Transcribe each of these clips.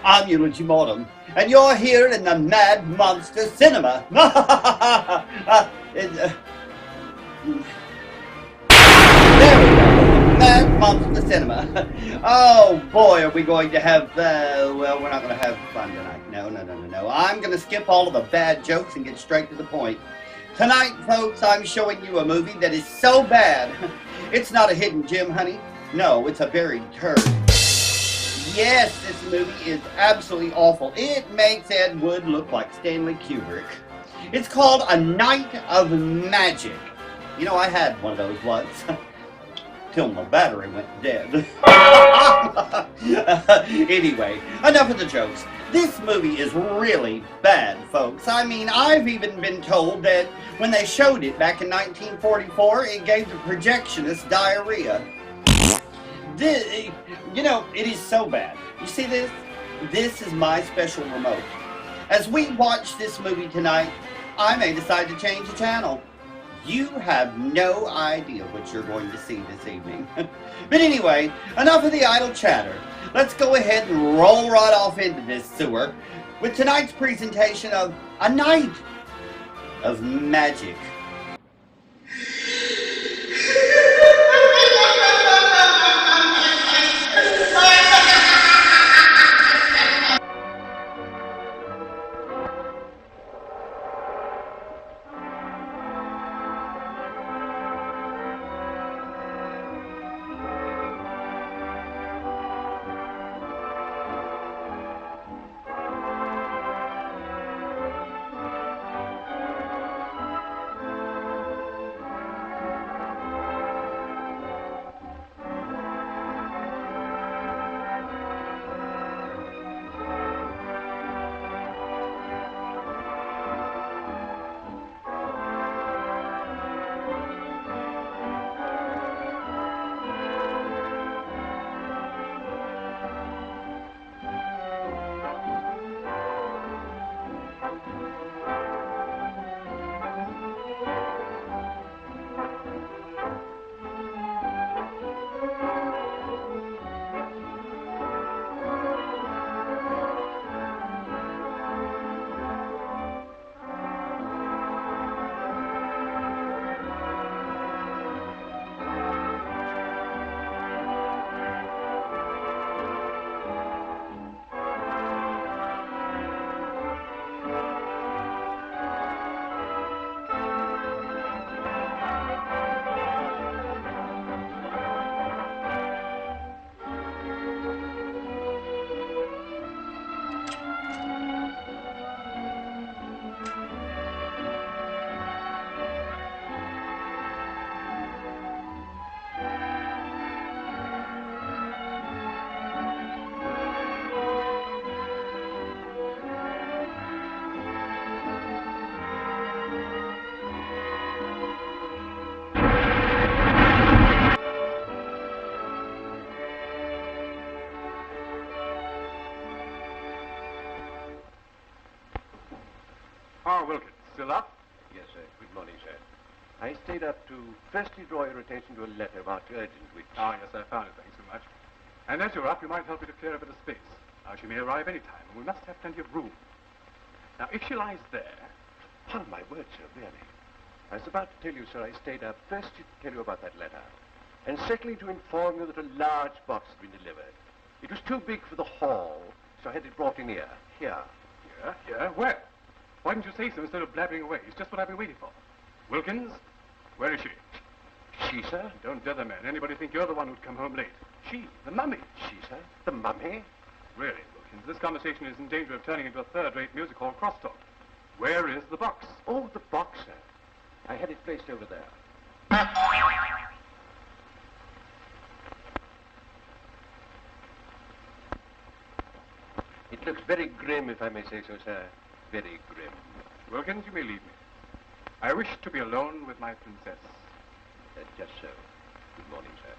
I'm Eulogy Mortem, and you're here in the Mad Monster Cinema. There we go, Mad Monster Cinema. Oh boy, are we going to have, well, we're not going to have fun tonight. No. I'm going to skip all of the bad jokes and get straight to the point. Tonight, folks, I'm showing you a movie that is so bad. It's not a hidden gem, honey. No, it's a buried turd. Yes, this movie is absolutely awful. It makes Ed Wood look like Stanley Kubrick. It's called A Night of Magic. You know, I had one of those once. Till my battery went dead. Anyway, enough of the jokes. This movie is really bad, folks. I mean, I've even been told that when they showed it back in 1944, it gave the projectionists diarrhea. This, you know, it is so bad. You see this? This is my special remote. As we watch this movie tonight, I may decide to change the channel. You have no idea what you're going to see this evening. But anyway, enough of the idle chatter. Let's go ahead and roll right off into this sewer with tonight's presentation of A Night of Magic. Ah, Wilkins, still up? Yes, sir. Good morning, sir. I stayed up to firstly draw your attention to a letter marked urgent, which... Ah, yes, I found it. Thanks so much. And as you're up, you might help me to clear a bit of space. Now, she may arrive any time, and we must have plenty of room. Now, if she lies there... Upon my word, sir, really. I was about to tell you, sir, I stayed up firstly to tell you about that letter, and secondly to inform you that a large box had been delivered. It was too big for the hall, so I had it brought in here. Here. Here? Where? Why didn't you say so instead of blabbering away? It's just what I've been waiting for. Wilkins, where is she? She, sir? Don't dare the man. Anybody think you're the one who'd come home late? She, the mummy. She, sir? The mummy? Really, Wilkins, this conversation is in danger of turning into a third-rate music hall crosstalk. Where is the box? Oh, the box, sir. I had it placed over there. It looks very grim, if I may say so, sir. Very grim. Wilkins, you may leave me. I wish to be alone with my princess. Just so. Good morning, sir.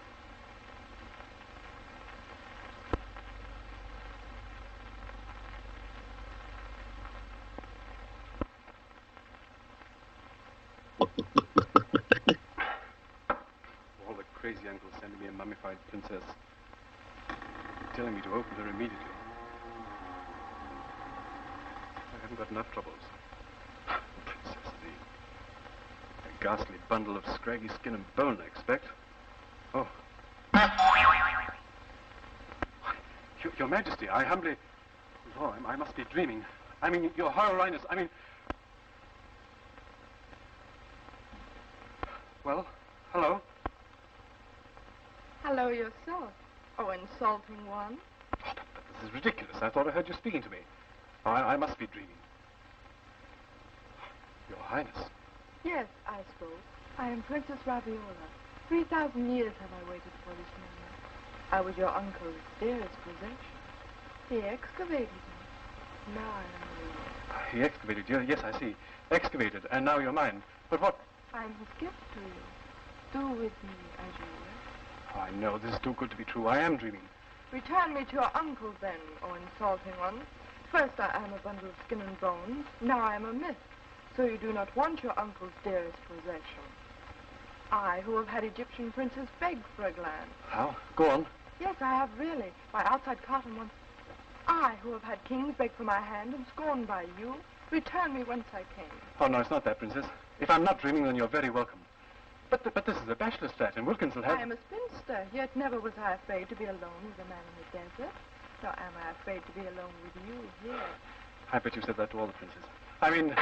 All the crazy uncles sending me a mummified princess, telling me to open her immediately. You've got enough troubles. Princess, a ghastly bundle of scraggy skin and bone, I expect. Oh. Your Majesty, I humbly... Oh, I must be dreaming. I mean, Your Royal Highness, I mean... Well, hello? Hello yourself. Oh, insulting one. Oh, but this is ridiculous. I thought I heard you speaking to me. Oh, I must be dreaming. Your Highness. Yes, I spoke. I am Princess Raviola. 3,000 years have I waited for this moment. I was your uncle's dearest possession. He excavated me. Now I am yours. He excavated you. Yes, I see. Excavated, and now you're mine. But what? I am his gift to you. Do with me as you will. Oh, I know. This is too good to be true. I am dreaming. Return me to your uncle, then, O insulting one. First I am a bundle of skin and bones. Now I am a myth. So you do not want your uncle's dearest possession. I, who have had Egyptian princes beg for a glance. How? Go on. Yes, I have really. By outside cotton once. I, who have had kings beg for my hand and scorned by you, return me whence I came. Oh, no, it's not that, Princess. If I'm not dreaming, then you're very welcome. But this is a bachelor's flat, and Wilkins will have... I am a spinster, yet never was I afraid to be alone with a man in the desert. Nor am I afraid to be alone with you here. I bet you said that to all the princes. I mean... I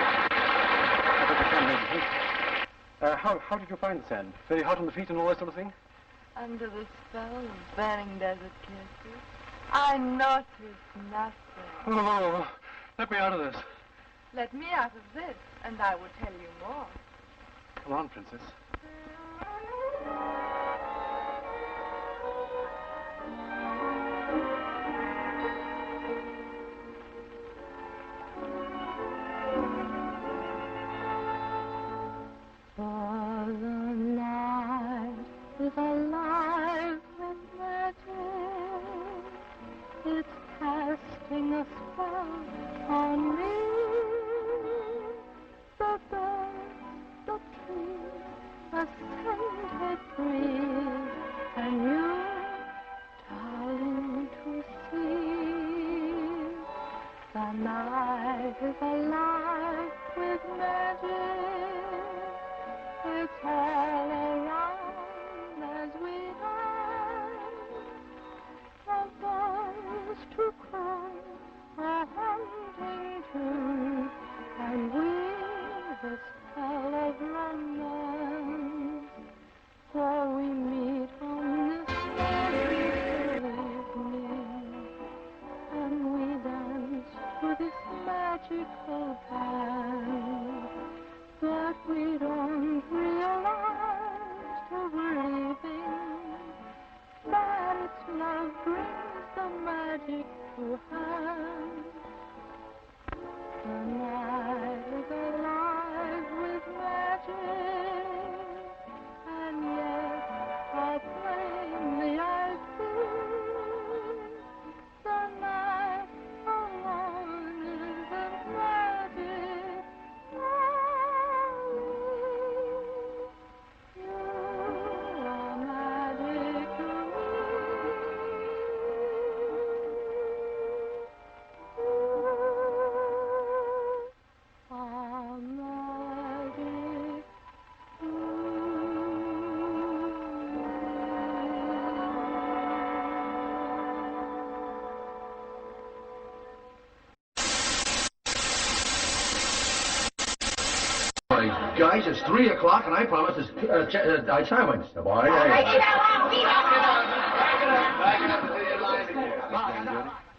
bet you can't make it. How did you find the sand? Very hot on the feet and all that sort of thing? Under the spell of burning desert kisses, I noticed nothing. Oh, let me out of this. Let me out of this, and I will tell you more. Come on, Princess. For the night is alive with magic. It's casting a spell on me. The birds, the trees, the scented breeze, and you, darling, to see. The night is alive with magic. It's all around as we dance. The birds to cry, a hunting tune, and we the spell of romance. For we meet on this magical evening, and we dance to this magical band. But we don't realize till we're leaving that its love brings the magic to hand. The night is alive with magic, and yet how plainly I see the night alone isn't magic. You are magic to Guys, it's 3 o'clock, and I promised I chime the boy.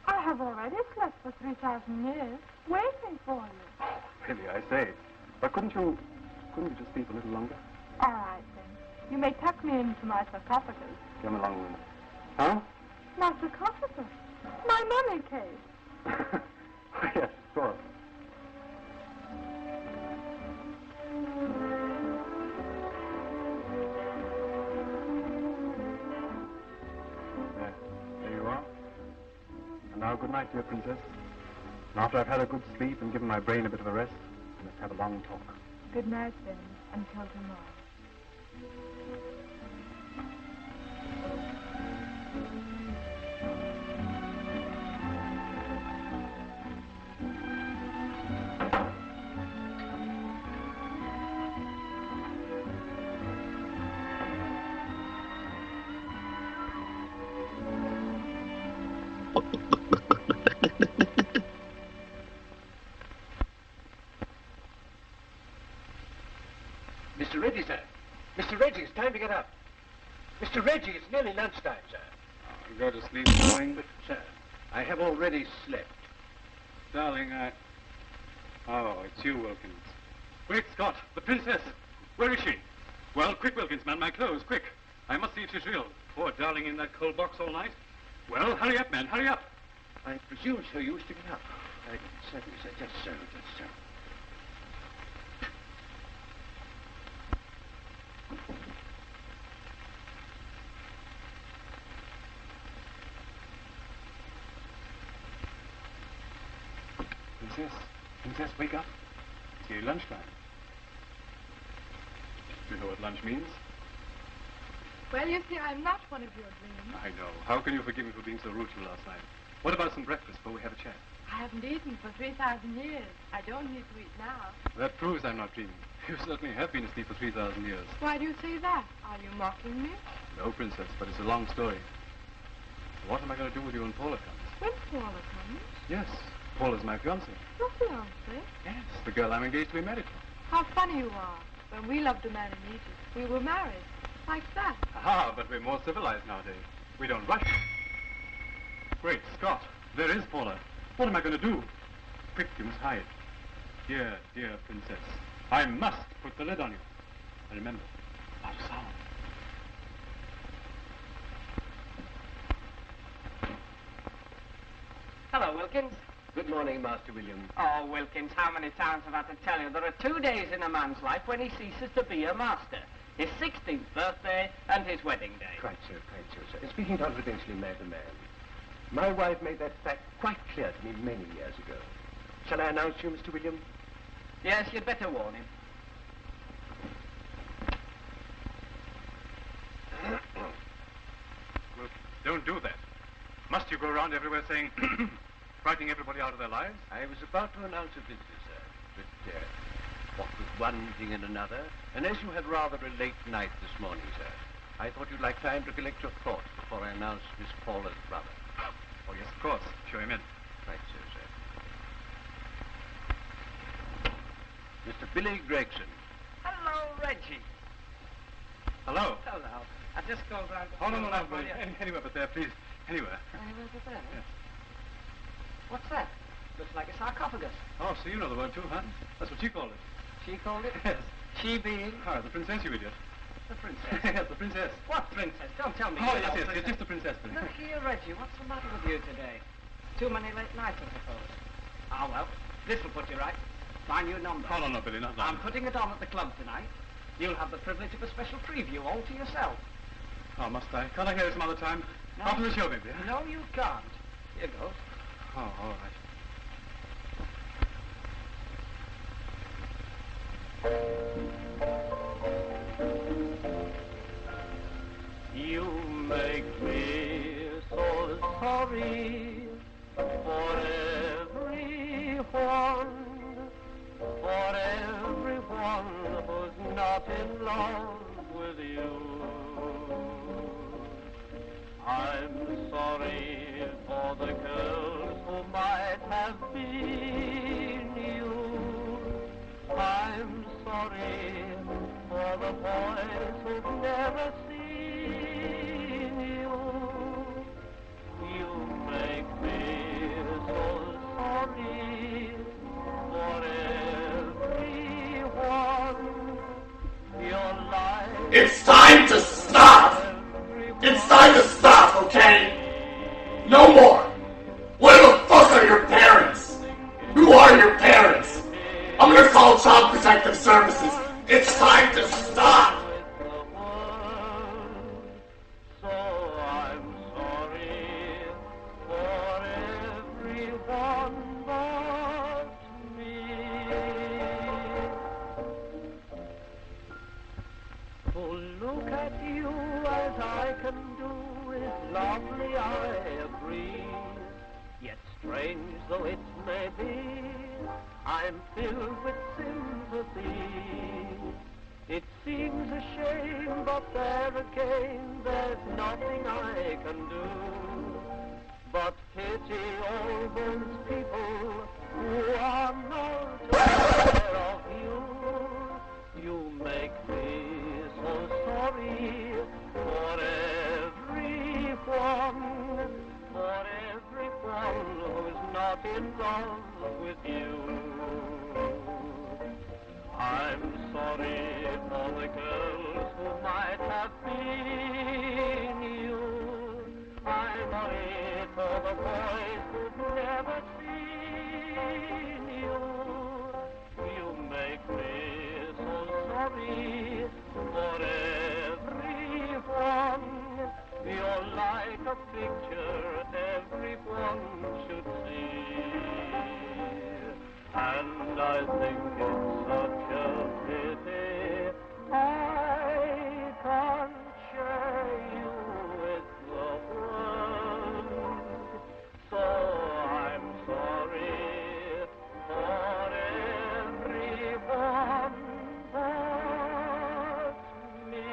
I have already slept for 3,000 years, waiting for you. Really, I say. But couldn't you just sleep a little longer? All right, then. You may tuck me into my sarcophagus. Come along with me. Huh? My sarcophagus? My mummy case. Yes, of course. There you are. And now, good night, dear princess. And after I've had a good sleep and given my brain a bit of a rest, let's have a long talk. Good night, then, until tomorrow. Mr. Reggie, sir. Mr. Reggie, it's time to get up. Mr. Reggie, it's nearly lunchtime, sir. Oh, go to sleep, darling. But, sir, I have already slept. Darling, Oh, it's you, Wilkins. Quick, Scott, the princess. Where is she? Well, quick, Wilkins, man, my clothes, quick. I must see if she's real. Poor darling in that cold box all night. Well, hurry up, man, hurry up. I presume, sir, you wish to get up. Certainly, sir. Just so, just so. Princess, wake up. It's nearly lunchtime. Do you know what lunch means? Well, you see, I'm not one of your dreams. I know. How can you forgive me for being so rude to you last night? What about some breakfast before we have a chat? I haven't eaten for 3,000 years. I don't need to eat now. That proves I'm not dreaming. You certainly have been asleep for 3,000 years. Why do you say that? Are you mocking me? No, Princess, but it's a long story. What am I going to do with you when Paula comes? When Paula comes? Yes, Paula's my fiancée. Your fiancé? Yes, the girl I'm engaged to be married to. How funny you are. When we loved a man in Egypt, we were married. Like that. Ah, but we're more civilized nowadays. We don't rush. Wait, Scott, there is Paula. What am I going to do? Quick, you must hide. Dear, dear Princess, I must put the lid on you. And remember, not a sound. Hello, Wilkins. Good morning, Master William. Oh, Wilkins, how many times have I to tell you? There are 2 days in a man's life when he ceases to be a master. His 16th birthday and his wedding day. Quite so, sir. And speaking confidentially man to man, my wife made that fact quite clear to me many years ago. Shall I announce you, Mr. William? Yes, you'd better warn him. Well, don't do that. Must you go around everywhere saying, frightening everybody out of their lives? I was about to announce a visitor, sir, but what with one thing and another, and as you had rather a late night this morning, sir, I thought you'd like time to collect your thoughts before I announce Miss Paula's brother. Oh, yes, of course. Show him in. Right so, sir. Mr. Billy Gregson. Hello, Reggie. Hello. Hello. I just called round to... Oh, no, anywhere but there, please. Anywhere. Anywhere but there? Yes. What's that? Looks like a sarcophagus. Oh, so you know the word too, huh? That's what she called it. She called it? Yes. She being? Ah, the princess, you idiot. The princess. Yes, the princess. What princess? Don't tell me. Oh, you know yes, princess. just the princess. Billy. Look here, Reggie. What's the matter with you today? Too many late nights, I suppose. Ah, well, this'll put you right. My new number. Oh, no, Billy, not that. I'm putting it on at the club tonight. You'll have the privilege of a special preview all to yourself. Oh, must I? Can't I hear it some other time? No. After the show, maybe, huh? No, you can't. Here goes. Oh, all right. You make me so sorry for everyone who's not in love with you. I'm sorry for the girls who might have been you. I'm sorry for the boys who've never seen you. You make me so sorry for everyone. Your life. It's time to stop! It's time to stop, okay? No more! Where the fuck are your parents? Who are your parents? I'm gonna call Child Protective Services. It's time to stop! So I'm sorry for everyone but me. To look at you as I can do is lovely, I agree. Yet strange though it may be, I'm filled with sympathy. It seems a shame, but there again, there's nothing I can do. but pity all those people who are not aware of you. You make me so sorry for everyone who's not in love with you. I'm sorry for the girls who might have been you. I'm sorry for the boys who've never seen you. You make me so sorry for everyone. You're like a picture everyone should see. And I think it's such a pity I can't share you with the world. So I'm sorry for everyone but me.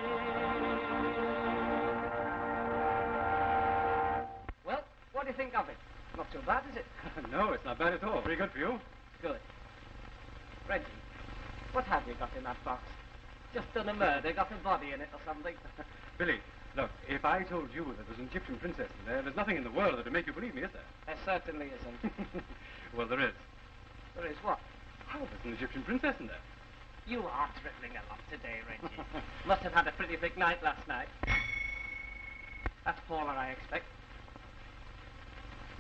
Well, what do you think of it? Not too bad, is it? No, it's not bad at all. Very good for you. Good. Reggie, what have you got in that box? Just done a murder, got a body in it or something? Billy, look, if I told you that there's an Egyptian princess in there, there's nothing in the world that would make you believe me, is there? There certainly isn't. Well, there is. There is what? Oh, there's an Egyptian princess in there. You are dribbling a lot today, Reggie. Must have had a pretty big night last night. That's Paula, I expect.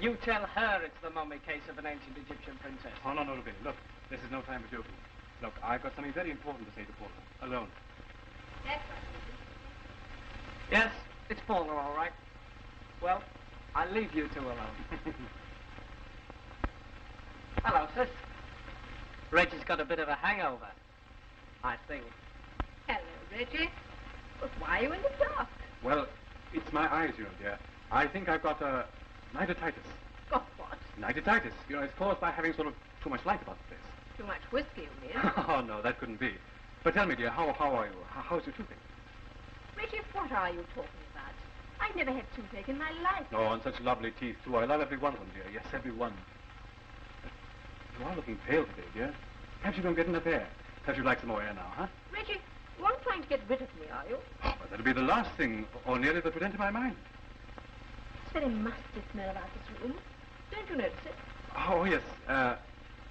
You tell her it's the mummy case of an ancient Egyptian princess. Oh, no, Billy, look, this is no time for joking. Look, I've got something very important to say to Paula, alone. Yes, it's Paula, all right. Well, I'll leave you two alone. Hello, sis. Reggie's got a bit of a hangover, I think. Hello, Reggie. But why are you in the dark? Well, it's my eyes, you know, dear. I think I've got, nidatitis. Got what? Nidatitis. You know, it's caused by having sort of too much light about the place. Too much whiskey, you mean? Oh, no, that couldn't be. But tell me, dear, how are you? How's your toothache? Reggie, what are you talking about? I've never had toothache in my life. Oh, and such lovely teeth, too. I love every one of them, dear. Yes, every one. But you are looking pale today, dear. Perhaps you don't get enough air. Perhaps you'd like some more air now, huh? Reggie, you aren't trying to get rid of me, are you? Oh, well, that'll be the last thing, or nearly, that would enter my mind. It's very musty smell about this room. Don't you notice it? Oh, yes.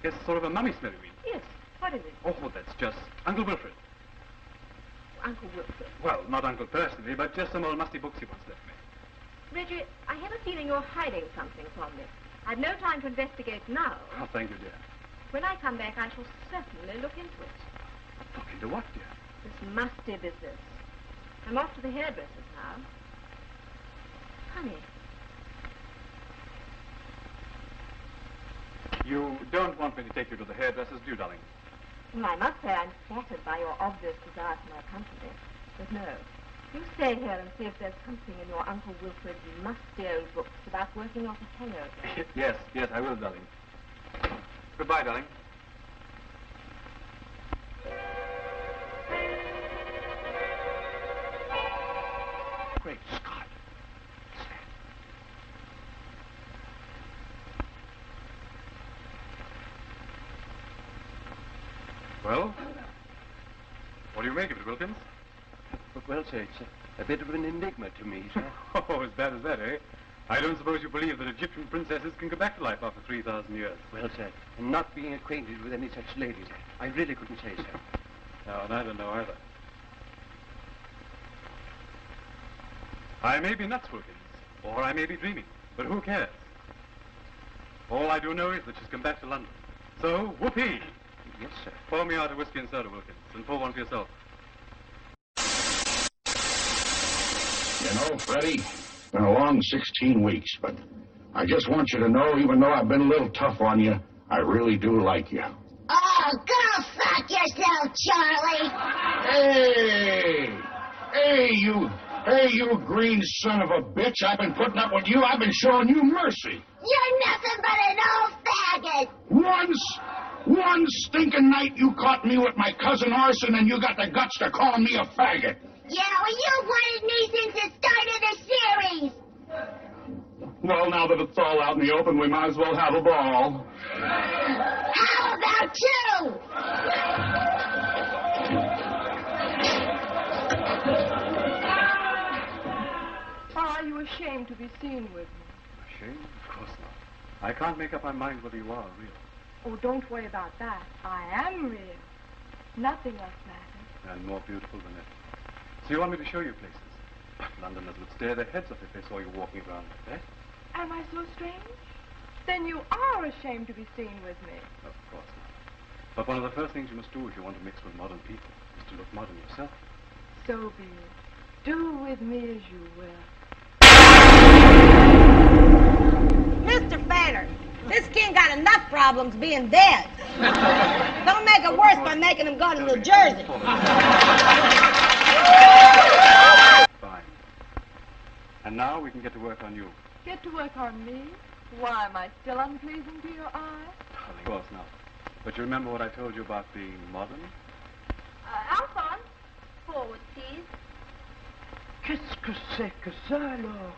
Yes, sort of a mummy smell, you mean? Yes. What is it? Oh, that's just Uncle Wilfred. Uncle Wilfred. Well, not Uncle personally, but just some old musty books he once left me. Reggie, I have a feeling you're hiding something from me. I've no time to investigate now. Oh, thank you, dear. When I come back, I shall certainly look into it. Look into what, dear? This musty business. I'm off to the hairdresser's now. Honey. You don't want me to take you to the hairdresser's, do you, darling? Well, I must say I'm flattered by your obvious desire for my company. But no. You stay here and see if there's something in your Uncle Wilfred's musty old books about working off a hangover. Yes, I will, darling. Goodbye, darling. Great Scott. Well, what do you make of it, Wilkins? Well, sir, it's a bit of an enigma to me, sir. Oh, as bad as that, eh? I don't suppose you believe that Egyptian princesses can come back to life after 3,000 years. Well, sir, not being acquainted with any such ladies, I really couldn't say, sir. No, and I don't know either. I may be nuts, Wilkins, or I may be dreaming, but who cares? All I do know is that she's come back to London. So, whoopee! Yes, sir. Pour me out a whiskey and soda, Wilkins, and pour one for yourself. You know, Freddie, it's been a long 16 weeks, but I just want you to know, even though I've been a little tough on you, I really do like you. Oh, go fuck yourself, Charlie! Hey, you green son of a bitch. I've been putting up with you. I've been showing you mercy. You're nothing but an old faggot! One stinking night you caught me with my cousin Orson and you got the guts to call me a faggot. Yeah, well, you wanted me since the start of the series! Well, now that it's all out in the open, we might as well have a ball. How about you? Are you ashamed to be seen with me? Ashamed? Of course not. I can't make up my mind whether you are or real. Oh, don't worry about that. I am real. Nothing else matters. And more beautiful than ever. So you want me to show you places? But Londoners would stare their heads off if they saw you walking around like that. Am I so strange? Then you are ashamed to be seen with me. Of course not. But one of the first things you must do if you want to mix with modern people is to look modern yourself. So be it. Do with me as you will. Mr. Fanner, this king got enough problems being dead. Don't make it worse by making him go to New Jersey. Fine. And now we can get to work on you. Get to work on me? Why, am I still unpleasing to your eye? Of course not. But you remember what I told you about being modern? Alphonse, forward, please. Qu'est-ce que c'est que ça, alors?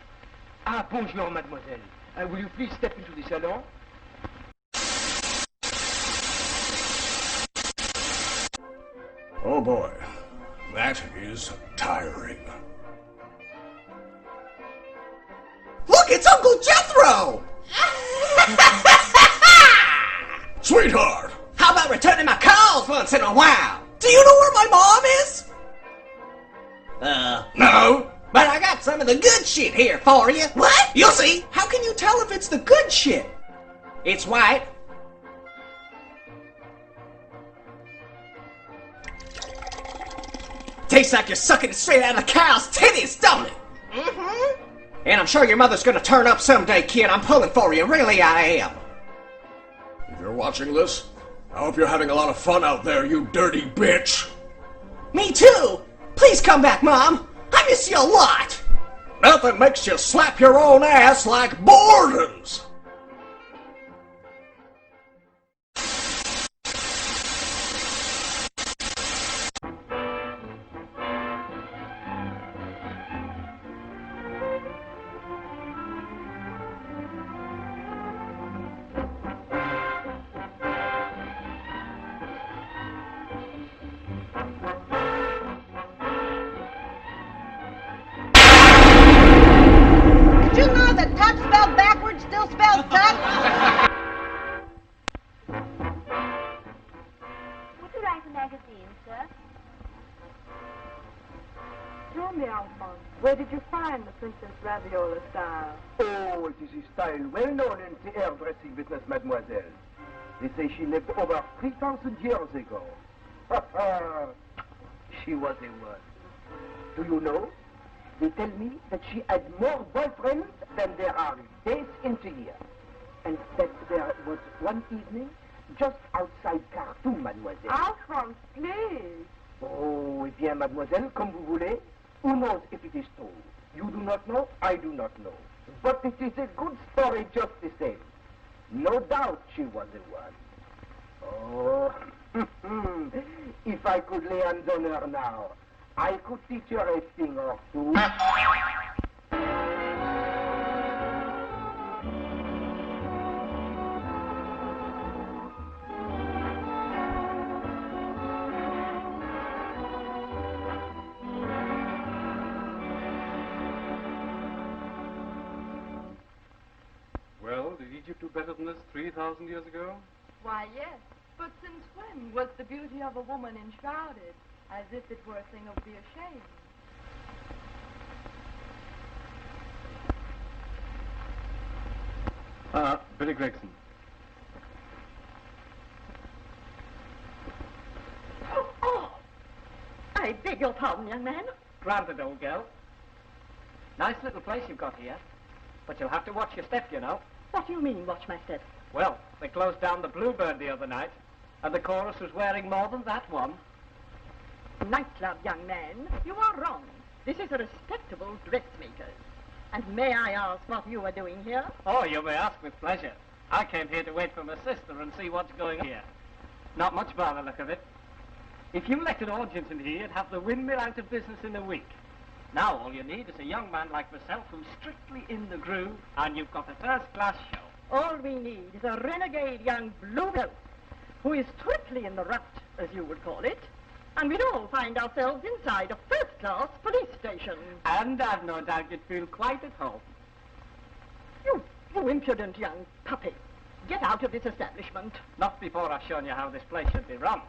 Ah, bonjour, mademoiselle. Will you please step into the salon? Oh boy, that is tiring. Look, it's Uncle Jethro! Sweetheart! How about returning my calls once in a while? Do you know where my mom is? No? But I got some of the good shit here for you. What? You'll see. How can you tell if it's the good shit? It's white. Tastes like you're sucking it straight out of the cow's titties, don't it? Mm-hmm. And I'm sure your mother's gonna turn up someday, kid. I'm pulling for you. Really, I am. If you're watching this, I hope you're having a lot of fun out there, you dirty bitch. Me too. Please come back, Mom. I miss you a lot. Nothing makes you slap your own ass like boredoms. Did you know that tuck spelled backwards still spells tuck? Would you like a magazine, sir? Tell me, Alphonse, where did you find the Princess Raviola style? Oh, it is a style well known in the hairdressing business, mademoiselle. They say she lived over 3,000 years ago. She was a one. Do you know? They tell me that she had more boyfriends than there are days in the year. And that there was one evening just outside Khartoum, mademoiselle. Alphonse, please. Oh, eh bien, mademoiselle, comme vous voulez. Who knows if it is true? You do not know, I do not know. But it is a good story just the same. No doubt she was a one. Oh, if I could lay hands on her now, I could teach her a thing or two. Well, did Egypt do better than this 3,000 years ago? Why, yes. But since when was the beauty of a woman enshrouded, as if it were a thing of be ashamed? Billy Gregson. Oh, I beg your pardon, young man. Granted, old girl. Nice little place you've got here. But you'll have to watch your step, you know. What do you mean, watch my step? Well, they closed down the Bluebird the other night, and the chorus was wearing more than that one. Nightclub, young man. You are wrong. This is a respectable dressmaker's. And may I ask what you are doing here? Oh, you may ask with pleasure. I came here to wait for my sister and see what's going on here. Not much by the look of it. If you let an audience in here, you'd have the windmill out of business in a week. Now all you need is a young man like myself who's strictly in the groove, and you've got a first-class show. All we need is a renegade young bluebell who is strictly in the rut, as you would call it, and we'd all find ourselves inside a first-class police station. And I've no doubt you'd feel quite at home. You impudent young puppy. Get out of this establishment. Not before I've shown you how this place should be run.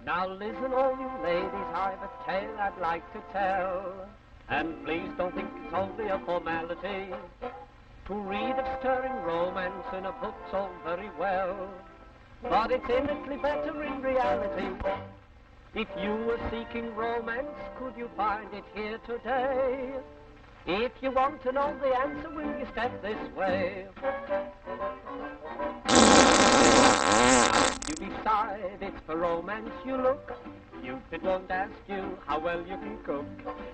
Now listen, all you ladies, I've a tale I'd like to tell. And please don't think it's only a formality. To read of stirring romance in a book's all very well, but it's infinitely better in reality. If you were seeking romance, could you find it here today? If you want to know the answer, will you step this way? You decide it's for romance you look. Cupid won't ask you how well you can cook.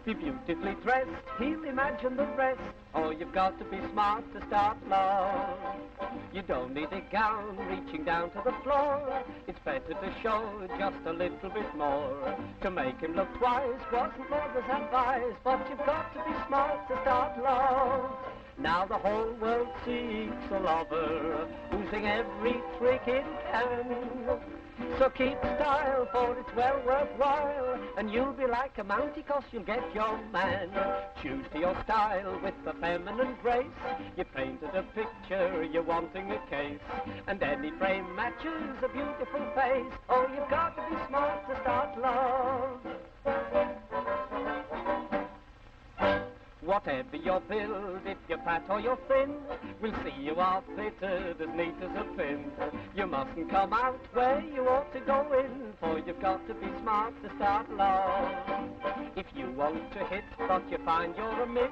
Be beautifully dressed, he'll imagine the rest. Oh, you've got to be smart to start love. You don't need a gown reaching down to the floor. It's better to show just a little bit more. To make him look twice wasn't mother's advice, but you've got to be smart to start love. Now the whole world seeks a lover, using every trick it can. So keep style, for it's well worthwhile, and you'll be like a mountie, 'cause you'll get your man. Choose to your style with the feminine grace. You painted a picture, you're wanting a case, and any frame matches a beautiful face. Oh, you've got to be smart to start love. Whatever your build, if you're fat or you're thin, we'll see you are fitted as neat as a pin. You mustn't come out where you ought to go in, for you've got to be smart to start love. If you want to hit, but you find you're a miss,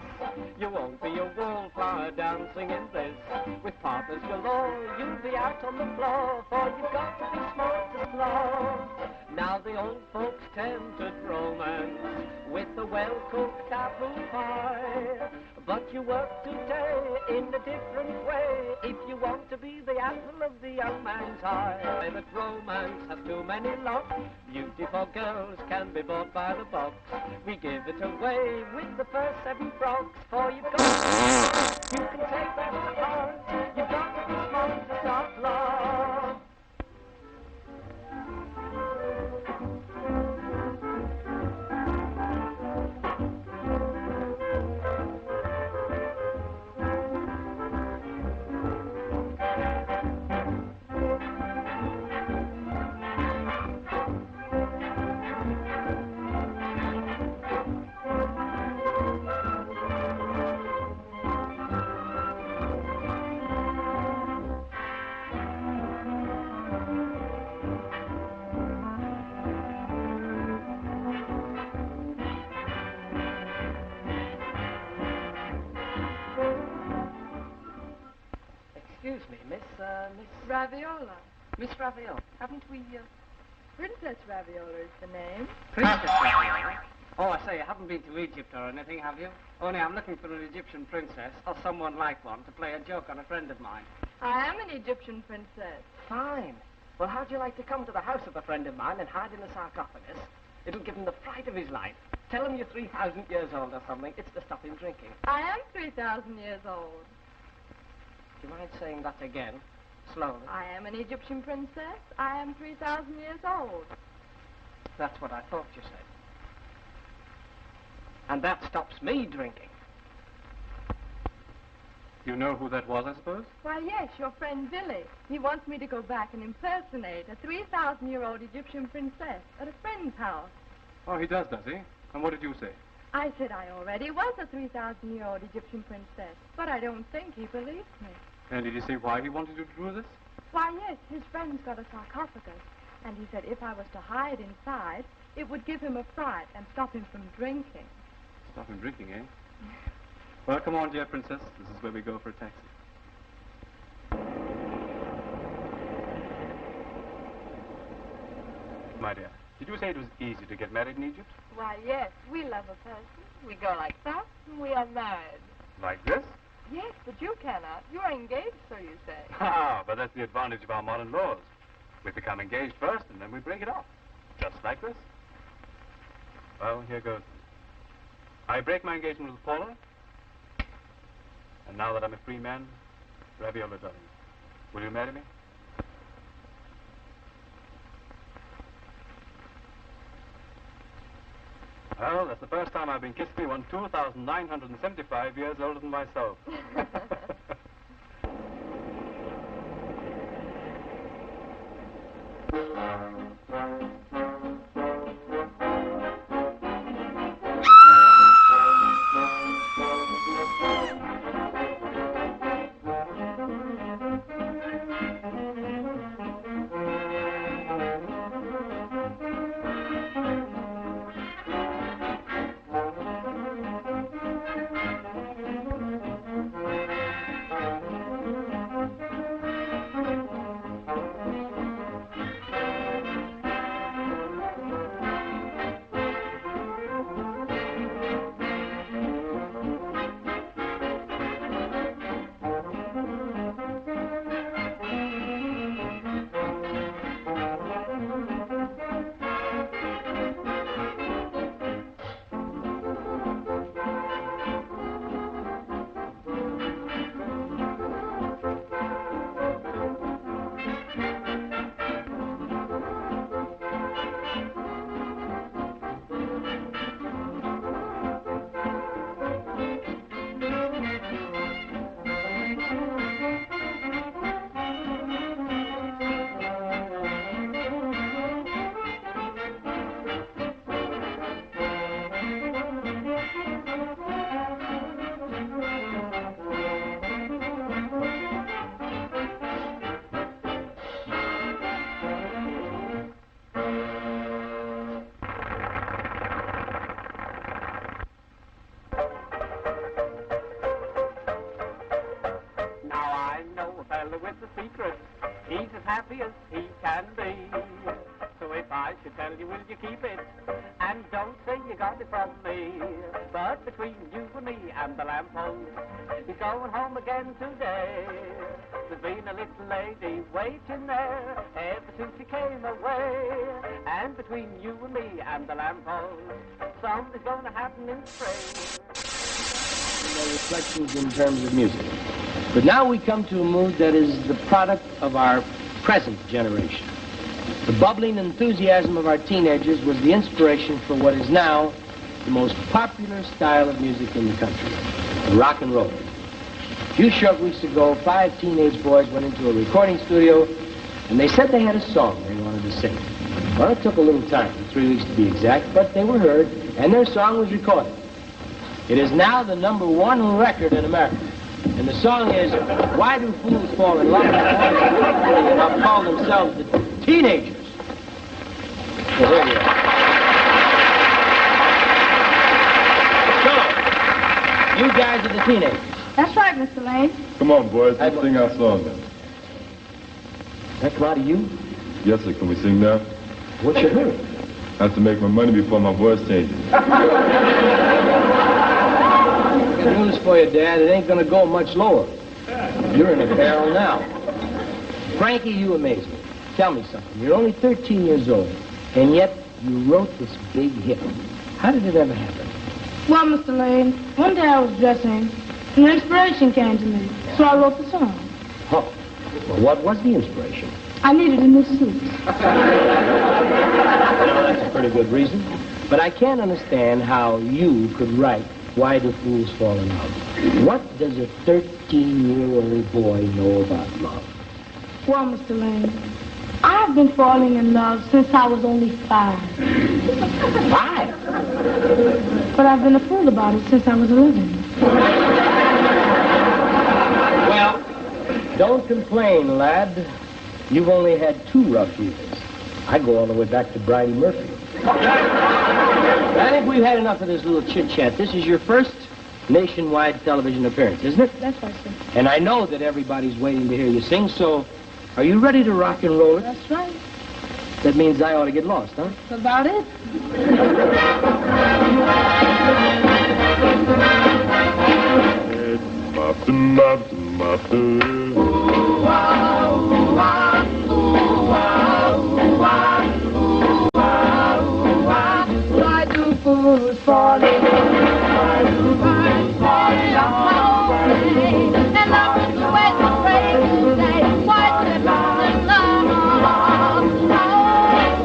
you won't be a wallflower dancing in this. With partners galore, you'll be out on the floor, for you've got to be smart to love. Now the old folks tempted romance with a well-cooked apple pie, but you work today in a different way if you want to be the apple of the young man's eye. But romance has too many lots. Beautiful girls can be bought by the box. We give it away with the first 7 frocks, for you've got to, you can take that to heart. You've got to be smart to start love. Excuse me, Miss Raviola. Miss Raviola. Haven't we, Princess Raviola is the name. Princess Raviola? Oh, I say, you haven't been to Egypt or anything, have you? Only I'm looking for an Egyptian princess, or someone like one, to play a joke on a friend of mine. I am an Egyptian princess. Fine. Well, how'd you like to come to the house of a friend of mine and hide in a sarcophagus? It'll give him the fright of his life. Tell him you're 3,000 years old or something. It's to stop him drinking. I am 3,000 years old. Do you mind saying that again, slowly? I am an Egyptian princess. I am 3,000 years old. That's what I thought you said. And that stops me drinking. You know who that was, I suppose? Why, yes, your friend Billy. He wants me to go back and impersonate a 3,000-year-old Egyptian princess at a friend's house. Oh, he does he? And what did you say? I said I already was a 3,000-year-old Egyptian princess, but I don't think he believed me. And did he say why he wanted you to do this? Why, yes, his friend's got a sarcophagus, and he said if I was to hide inside, it would give him a fright and stop him from drinking. Stop him drinking, eh? Well, come on, dear princess. This is where we go for a taxi. My dear, did you say it was easy to get married in Egypt? Why, yes, we love a person. We go like that, and we are married. Like this? Yes, but you cannot. You are engaged, so you say. Ah, but that's the advantage of our modern laws. We become engaged first, and then we break it off. Just like this. Well, here goes. I break my engagement with Paula. And now that I'm a free man, Raviola, darling, will you marry me? Well, that's the first time I've been kissed by one 2,975 years older than myself. With the secret, he's as happy as he can be. So if I should tell you, will you keep it? And don't say you got it from me. But between you and me and the lamppost, he's going home again today. There's been a little lady waiting there ever since he came away. And between you and me and the lamppost, something's gonna happen in spring. Their reflections in terms of music. But now we come to a mood that is the product of our present generation. The bubbling enthusiasm of our teenagers was the inspiration for what is now the most popular style of music in the country, rock and roll. A few short weeks ago, 5 teenage boys went into a recording studio, and they said they had a song they wanted to sing. Well, it took a little time, 3 weeks to be exact, but they were heard, and their song was recorded. It is now the #1 record in America. And the song is, Why Do Fools Fall in Love? And they'll call themselves the Teenagers. So here we are. So, you guys are the teenagers. That's right, Mr. Lane. Come on, boys, let's sing our song then. That come out of you? Yes, sir. Can we sing now? What's your hurry? I have to make my money before my voice changes. Good news for you, Dad. It ain't gonna go much lower. You're in a barrel now. Frankie, you amaze me. Tell me something. You're only 13 years old, and yet you wrote this big hit. How did it ever happen? Well, Mr. Lane, one day I was dressing, and inspiration came to me, so I wrote the song. Oh, well, what was the inspiration? I needed a new suit. That's a pretty good reason. But I can't understand how you could write Why Do Fools Fall in Love? What does a 13-year-old boy know about love? Well, Mr. Lane, I've been falling in love since I was only 5. 5? But I've been a fool about it since I was 11. Well, don't complain, lad. You've only had 2 rough years. I go all the way back to Bridie Murphy. I think we've had enough of this little chit-chat. This is your first nationwide television appearance, isn't it? That's right, sir. And I know that everybody's waiting to hear you sing, so are you ready to rock and roll it? That's right. That means I ought to get lost, huh? That's about it. Ooh, ah, ooh, ah, ooh, ah, ooh, ah. who's falling, why do birds falling away? And love is the way to break the day. Why do they fall in love? Oh,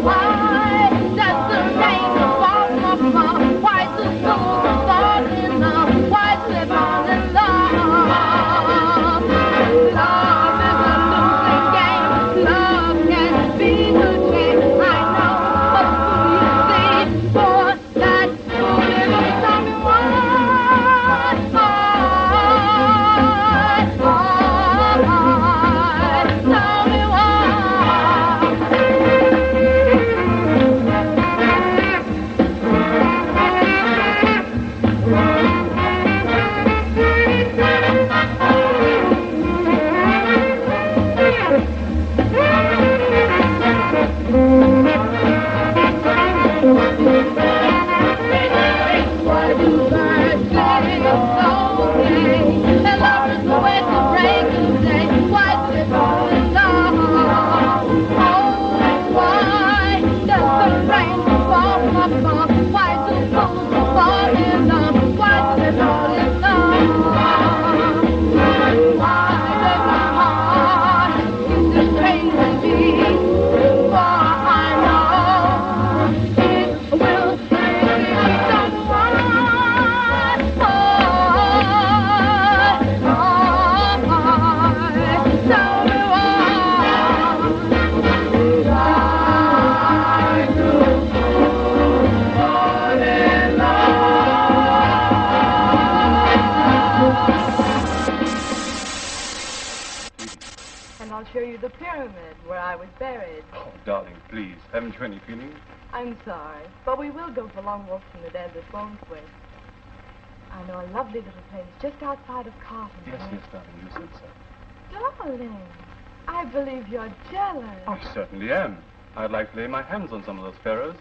why does the rain fall from above? Why do fools fall in love? Why do they fall in love? Love is a losing game. Love can be the game. I know, but who you see for that fool is tell me why. Tell me why do birds fly so gay? And love is the way to break the day. Why do they fall in love? Oh, why does the rain fall from above? Why do fools fall in love? Why do they fall in love? Why does my heart keep this pain with me? For I know it will bring me someone. Tell me and I'll show you the pyramid where I was buried. Oh, darling, please. Haven't you any feeling? I'm sorry, but we will go for long walks in the desert, won't we? I know a lovely little place just outside of Carton. Yes, darling, you said so. Darling, I believe you're jealous. I certainly am. I'd like to lay my hands on some of those pharaohs.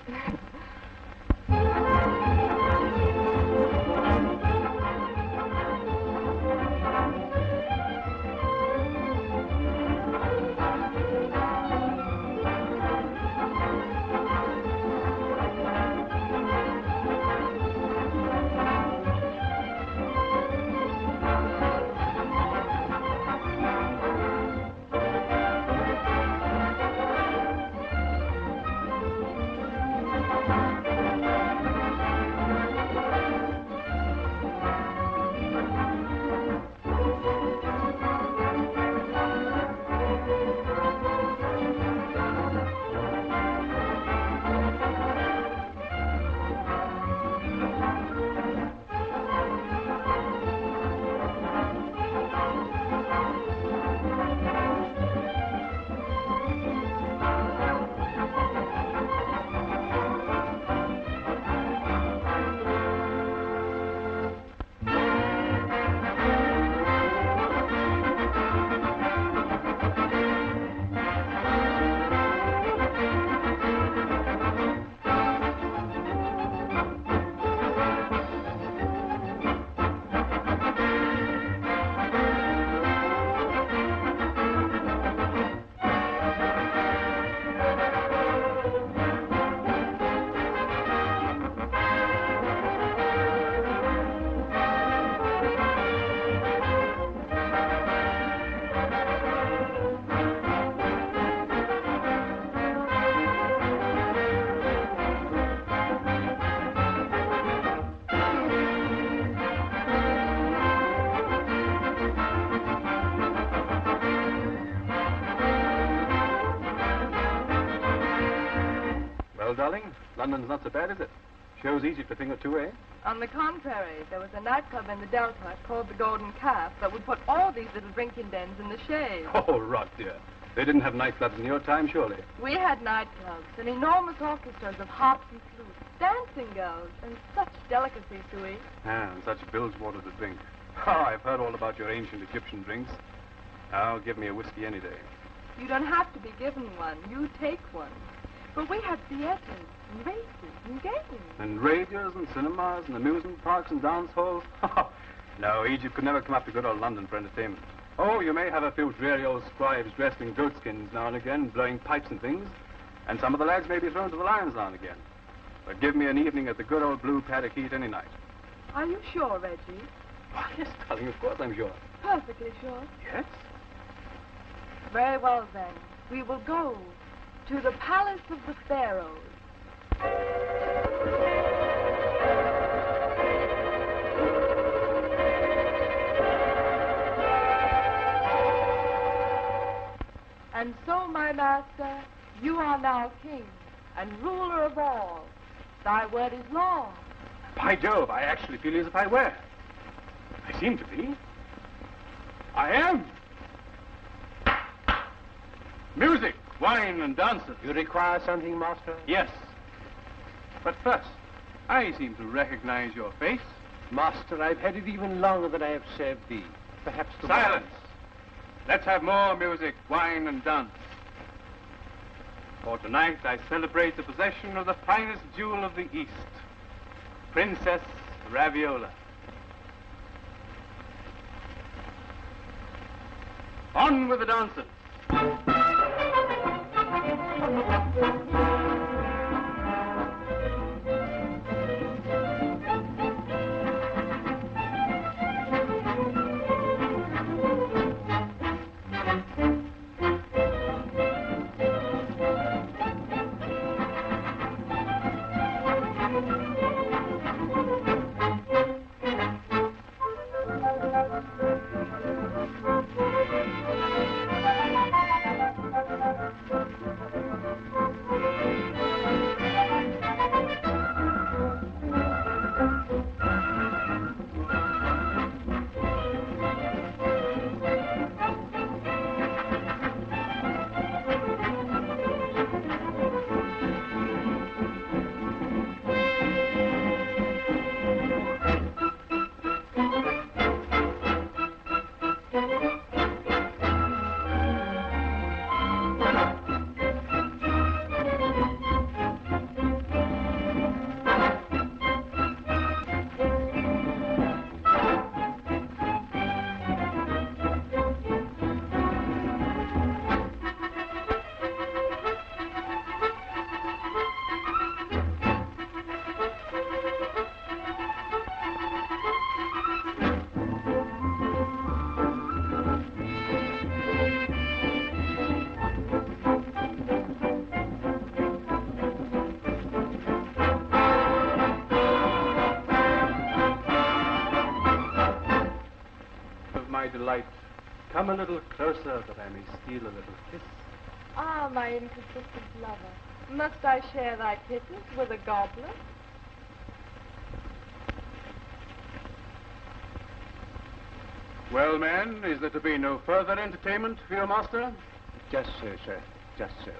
Well, darling, London's not so bad, is it? Shows Egypt a thing or two, eh? On the contrary, there was a nightclub in the Delta called the Golden Calf that would put all these little drinking dens in the shade. Oh, rot, dear. They didn't have nightclubs in your time, surely. We had nightclubs and enormous orchestras of harps and flutes, dancing girls, and such delicacies to eat. Ah, and such bilge water to drink. Oh, I've heard all about your ancient Egyptian drinks. Now, give me a whiskey any day. You don't have to be given one. You take one. But we had theaters and races and games. And radios and cinemas and amusement parks and dance halls. No, Egypt could never come up to good old London for entertainment. Oh, you may have a few dreary old scribes dressed in goatskins now and again, blowing pipes and things. And some of the lads may be thrown to the lions now and again. But give me an evening at the good old Blue Parakeet any night. Are you sure, Reggie? Why, yes, darling, of course I'm sure. Perfectly sure. Yes? Very well, then. We will go to the Palace of the Pharaohs. And so, my master, you are now king and ruler of all. Thy word is law. By Jove, I actually feel as if I were. I seem to be. I am. Music, wine, and dances. You require something, master? Yes. But first, I seem to recognize your face. Master, I've had it even longer than I have served thee. Perhaps the Silence. Let's have more music, wine, and dance. For tonight, I celebrate the possession of the finest jewel of the East, Princess Raviola. On with the dancers. Delight. Come a little closer that I may steal a little kiss. Ah, my inconsistent lover, must I share thy kisses with a goblin? Well, man, is there to be no further entertainment for your master? Just so, sir. Just so.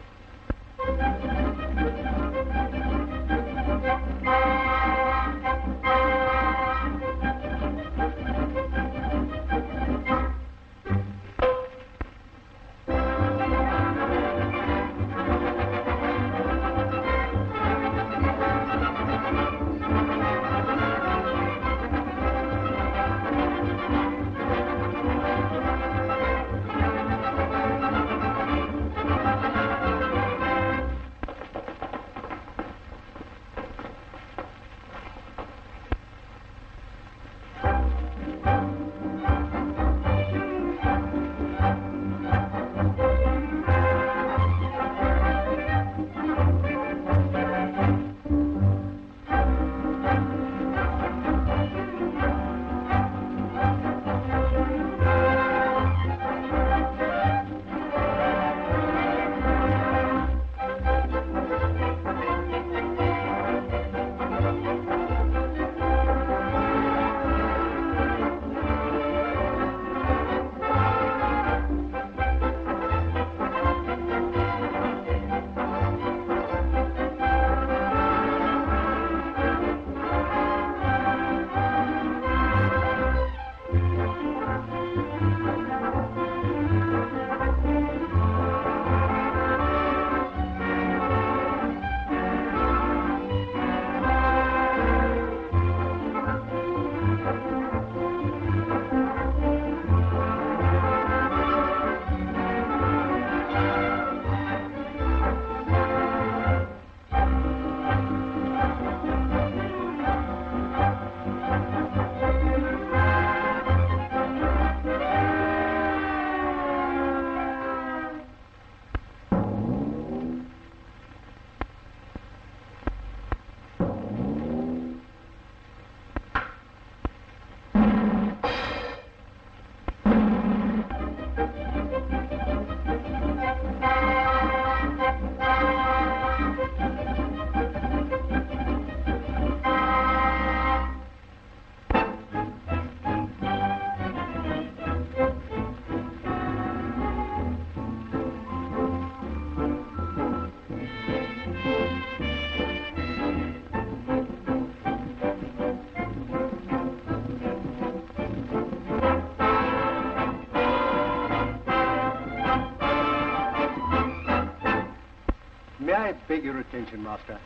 beg your attention, Master.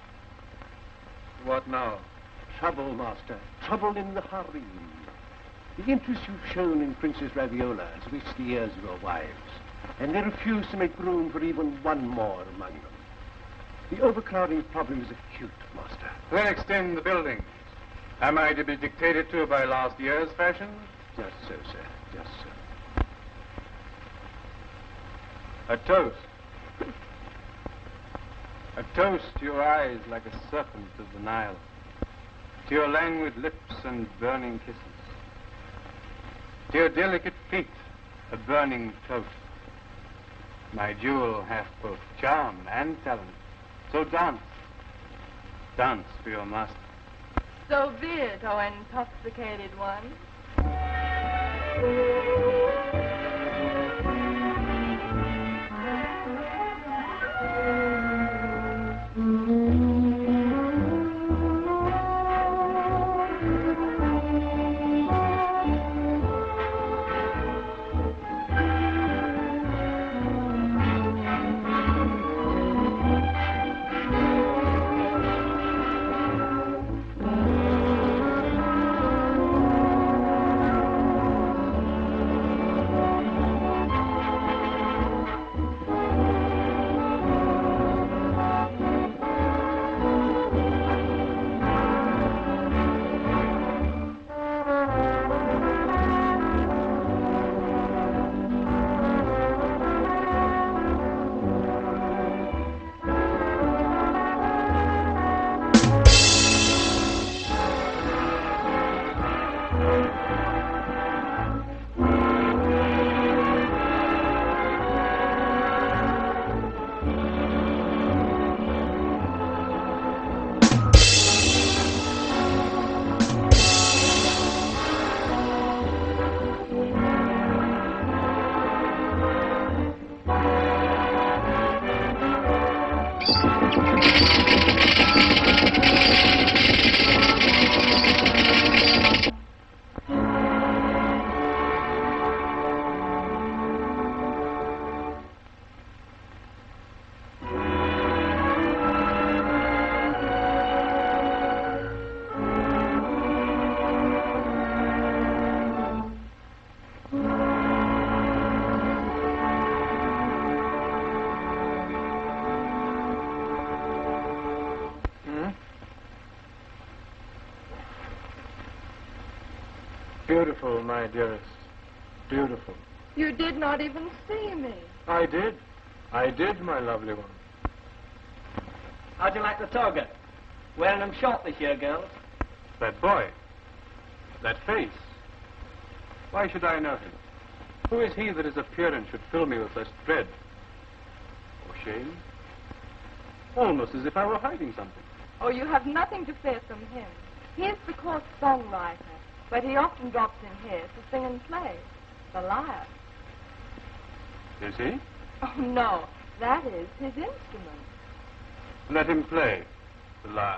What now? Trouble, Master. Trouble in the harem. The interest you've shown in Princess Raviola has reached the ears of your wives, and they refuse to make room for even one more among them. The overcrowding problem is acute, Master. Then extend the building. Am I to be dictated to by last year's fashion? Just so, sir. Just so. A toast. A toast to your eyes like a serpent of the Nile. To your languid lips and burning kisses. To your delicate feet, a burning toast. My jewel hath both charm and talent. So dance. Dance for your master. So be it, O intoxicated one. Beautiful, my dearest. Beautiful. You did not even see me. I did. I did, my lovely one. How'd you like the toga? Wearing them short this year, girls. That boy. That face. Why should I know him? Who is he that his appearance should fill me with such dread? Or shame? Almost as if I were hiding something. Oh, you have nothing to fear from him. He is the court songwriter, but he often drops in here to sing and play. The lyre. Is he? Oh, no. That is his instrument. Let him play the lyre.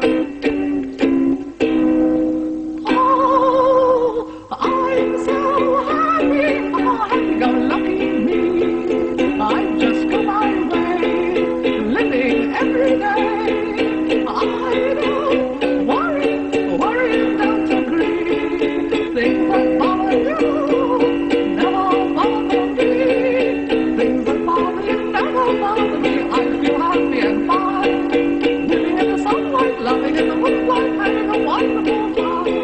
Oh, I'm so happy, oh, happy-go-lucky me. I just go my way, living every day. I don't worry, don't agree. Things that bother you never bother me. Things that bother you never bother me. I feel happy and fine, living in the sunlight, loving in the moonlight, having a wonderful time.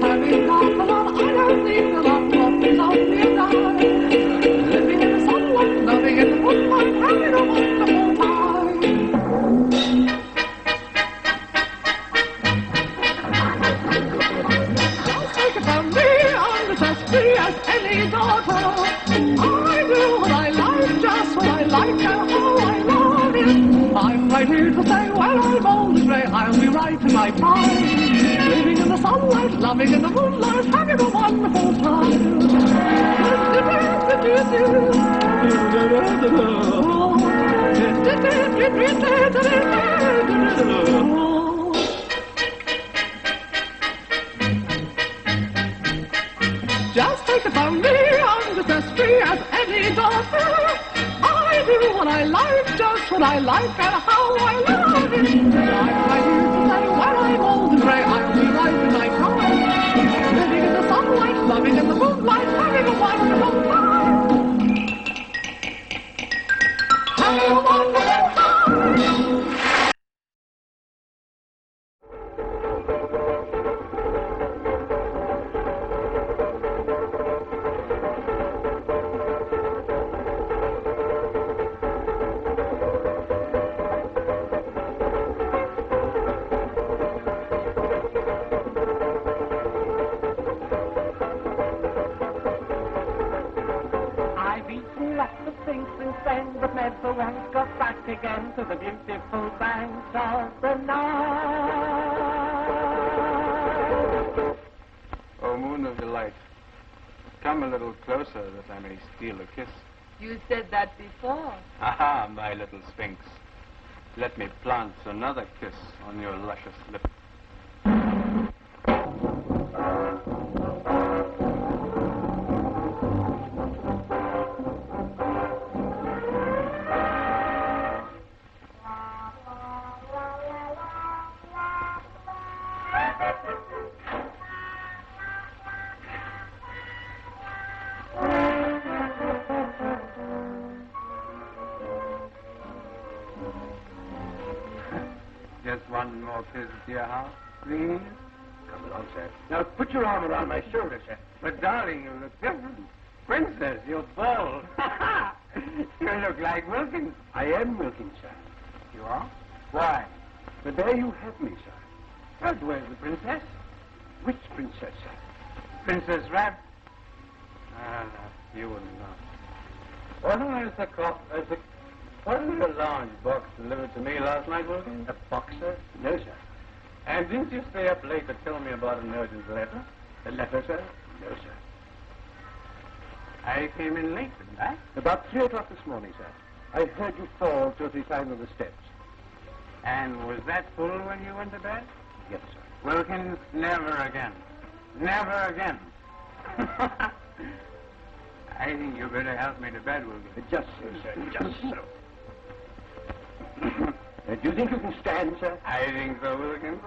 Having got the love I don't need, the love what is on me and I. Living in the sunlight, loving in the moonlight, having a wonderful time. Don't take it from me, I'm just as free as any daughter. I do what I like, just what I like, and how I love it. I'm right here to say when I'm old and grey, I'll be right in my prime. Living in the sunlight, loving in the moonlight, having a wonderful time. Just take it from me, I'm just as free as any daughter. I do what my life just what I like and how I love it. I'm right here to say when I'm old and gray, I'll be right in my prime. Living in the sunlight, loving in the moonlight, having a wonderful time. Having a wonderful time. But never once got back again to the beautiful banks of the Nile. Oh, moon of delight, come a little closer that I may steal a kiss. You said that before. Aha, my little sphinx. Let me plant another kiss on your luscious lips. Just one more kiss, dear heart, please. Come along, sir. Now put your arm around my shoulder, sir. But darling, you look different. Princess, you're bald. You look like Wilkins. I am Wilkins, sir. You are? Why? But there you have me, sir. But where's the princess? Which princess, sir? Princess Rabb. Ah, no, you wouldn't know. Wasn't there a large box delivered to me last night, Wilkins? A box, sir? No, sir. And didn't you stay up late to tell me about an urgent letter? A letter, sir? No, sir. I came in late, didn't I? About 3 o'clock this morning, sir. I heard you fall 2 or 3 times on the steps. And was that full when you went to bed? Yes, sir. Wilkins, never again. Never again. I think you better help me to bed, Wilkins. Just so, sir. Just so. Do you think you can stand, sir? I think so, Wilkins.